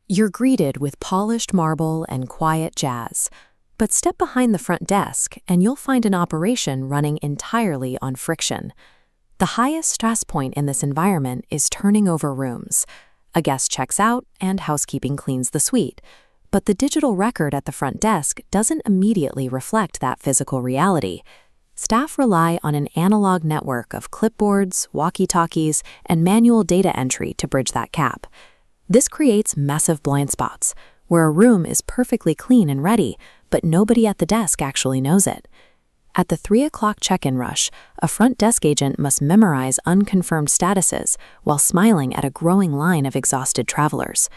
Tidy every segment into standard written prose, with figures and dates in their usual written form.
You're greeted with polished marble and quiet jazz. But step behind the front desk and you'll find an operation running entirely on friction. The highest stress point in this environment is turning over rooms. A guest checks out and housekeeping cleans the suite. But the digital record at the front desk doesn't immediately reflect that physical reality. Staff rely on an analog network of clipboards, walkie-talkies, and manual data entry to bridge that gap. This creates massive blind spots, where a room is perfectly clean and ready, but nobody at the desk actually knows it. At the 3 o'clock check-in rush, a front desk agent must memorize unconfirmed statuses while smiling at a growing line of exhausted travelers.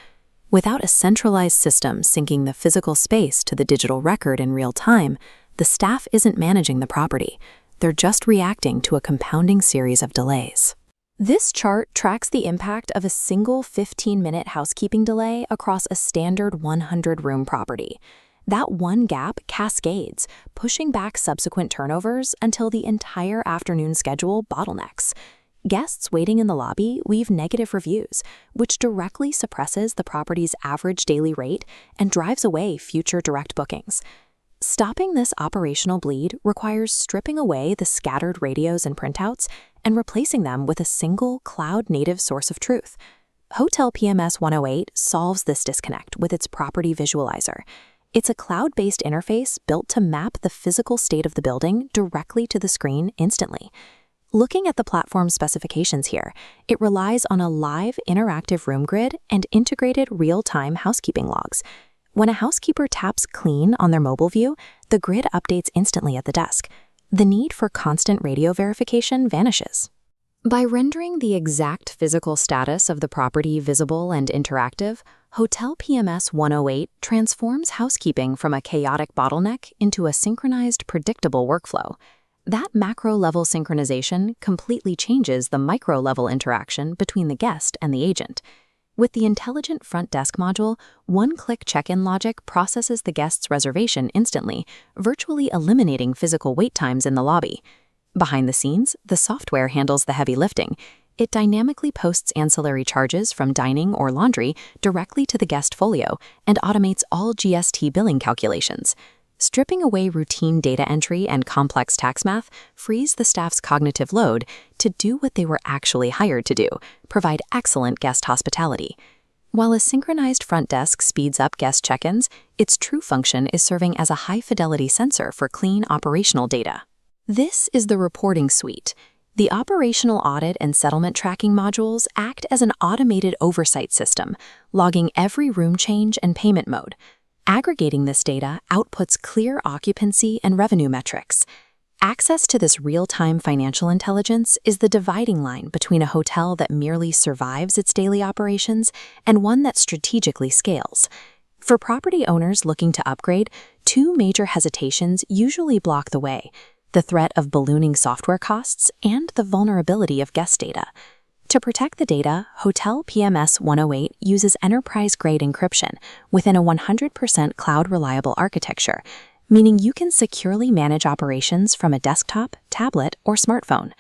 Without a centralized system syncing the physical space to the digital record in real time, the staff isn't managing the property. They're just reacting to a compounding series of delays. This chart tracks the impact of a single 15-minute housekeeping delay across a standard 100-room property. That one gap cascades, pushing back subsequent turnovers until the entire afternoon schedule bottlenecks. Guests waiting in the lobby leave negative reviews, which directly suppresses the property's average daily rate and drives away future direct bookings. Stopping this operational bleed requires stripping away the scattered radios and printouts and replacing them with a single cloud-native source of truth. Hotelpms108 solves this disconnect with its property visualizer. It's a cloud-based interface built to map the physical state of the building directly to the screen instantly. Looking at the platform specifications here, it relies on a live interactive room grid and integrated real-time housekeeping logs. When a housekeeper taps clean on their mobile view, the grid updates instantly at the desk. The need for constant radio verification vanishes. By rendering the exact physical status of the property visible and interactive, Hotelpms108 transforms housekeeping from a chaotic bottleneck into a synchronized, predictable workflow. That macro-level synchronization completely changes the micro-level interaction between the guest and the agent. With the intelligent front desk module, one-click check-in logic processes the guest's reservation instantly, virtually eliminating physical wait times in the lobby. Behind the scenes, the software handles the heavy lifting. It dynamically posts ancillary charges from dining or laundry directly to the guest folio and automates all GST billing calculations. Stripping away routine data entry and complex tax math frees the staff's cognitive load to do what they were actually hired to do, provide excellent guest hospitality. While a synchronized front desk speeds up guest check-ins, its true function is serving as a high-fidelity sensor for clean operational data. This is the reporting suite. The operational audit and settlement tracking modules act as an automated oversight system, logging every room change and payment mode. Aggregating this data outputs clear occupancy and revenue metrics. Access to this real-time financial intelligence is the dividing line between a hotel that merely survives its daily operations and one that strategically scales. For property owners looking to upgrade, two major hesitations usually block the way: the threat of ballooning software costs and the vulnerability of guest data. To protect the data, Hotelpms108 uses enterprise-grade encryption within a 100% cloud-reliable architecture, meaning you can securely manage operations from a desktop, tablet, or smartphone.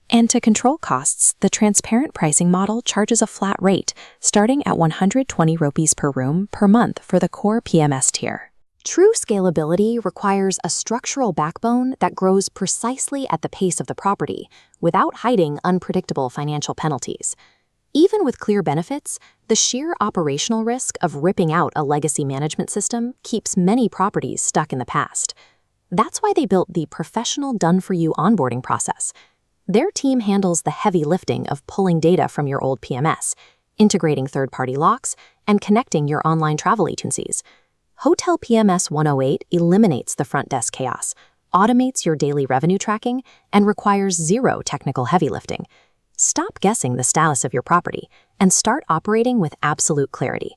And to control costs, the transparent pricing model charges a flat rate, starting at 120 rupees per room per month for the core PMS tier. True scalability requires a structural backbone that grows precisely at the pace of the property, without hiding unpredictable financial penalties. Even with clear benefits, the sheer operational risk of ripping out a legacy management system keeps many properties stuck in the past. That's why they built the professional done-for-you onboarding process. Their team handles the heavy lifting of pulling data from your old PMS, integrating third-party locks, and connecting your online travel agencies. Hotelpms108 eliminates the front desk chaos, automates your daily revenue tracking, and requires zero technical heavy lifting. Stop guessing the status of your property and start operating with absolute clarity.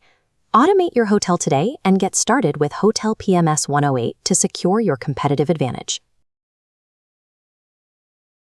Automate your hotel today and get started with Hotelpms108 to secure your competitive advantage.